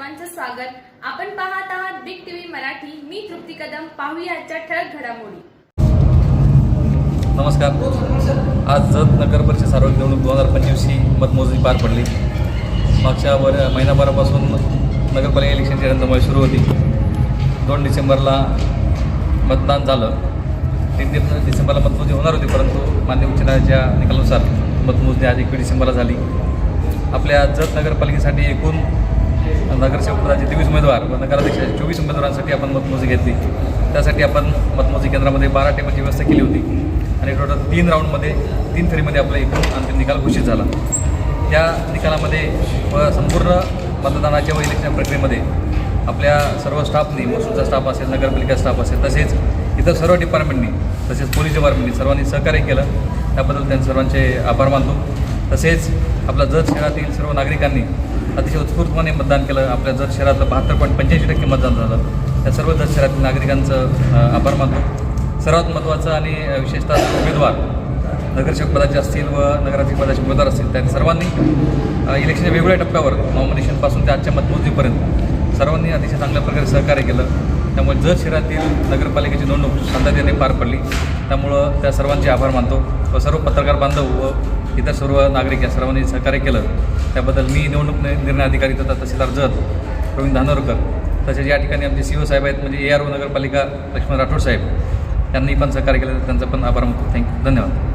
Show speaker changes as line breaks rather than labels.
सर्वांचं स्वागत। आपण पाहत आहात बिग टीव्ही मराठी। मी तृप्ती कदम। पाहूया आजच्या ठळक घडामोडी।
नमस्कार। आज जत नगर परिषद सार्वत्रिक निवडणूक 2025 ही मतमोजणी पार पडली। मागच्या महिनाभरापासून नगरपालिका इलेक्शनची रणधुमाळी सुरू होती। 2 डिसेंबरला मतदान झालं। 3 डिसेंबरला मतमोजणी होणार होती, परंतु मान्य उच्च न्यायालयाच्या निकालानुसार मतमोजणी आज 21 डिसेंबरला झाली। आपल्या जत नगरपालिकेसाठी एकूण नगरसेवक पदाचे 23 उमेदवार व नगराध्यक्षाचे 24 उमेदवारांसाठी आपण मतमोजणी घेतली। त्यासाठी आपण मतमोजणी केंद्रामध्ये 12 टेबलची व्यवस्था केली होती आणि टोटल 3 राऊंडमध्ये 3 फेरीमध्ये आपला एकूण अंतिम निकाल घोषित झाला। त्या निकालामध्ये व संपूर्ण मतदानाच्या व इलेक्शन प्रक्रियेमध्ये आपल्या सर्व स्टाफनी, महसूलचा स्टाफ असेल, नगरपालिका स्टाफ असेल, तसेच इतर सर्व डिपार्टमेंटनी, तसेच पोलीस डिपार्टमेंटनी सर्वांनी सहकार्य केलं। त्याबद्दल त्यांचे सर्वांचे आभार मानतो। तसेच आपल्या जत शहरातील सर्व नागरिकांनी अतिशय उत्स्फूर्तपणे मतदान केलं। आपल्या जत शहरातलं 72.85% मतदान झालं। त्या सर्व जत शहरातील नागरिकांचं आभार मानतो। सर्वात महत्त्वाचं आणि विशेषतः उमेदवार नगरसेवक पदाचे असतील व नगराध्यक्ष पदाचे उमेदवार असतील, त्या सर्वांनी इलेक्शनच्या वेगवेगळ्या टप्प्यावर नॉमिनेशनपासून ते आजच्या मतमोजणीपर्यंत सर्वांनी अतिशय चांगल्या प्रकारे सहकार्य केलं। त्यामुळे जत शहरातील नगरपालिकेची निवडणूक शांततेने पार पडली। त्यामुळं त्या सर्वांचे आभार मानतो व सर्व पत्रकार बांधव व इतर सर्व नागरिक या सर्वांनी सहकार्य केलं। त्याबद्दल मी निवडणूक निर्णय अधिकारी तथा तहसीलदार जत प्रवीण धानोरकर, तसेच या ठिकाणी आमचे CO साहेब आहेत, म्हणजे ARO नगरपालिका लक्ष्मण राठोड साहेब, त्यांनी पण सहकार्य केलं। त्यांचा पण आभार मानतो। धन्यवाद।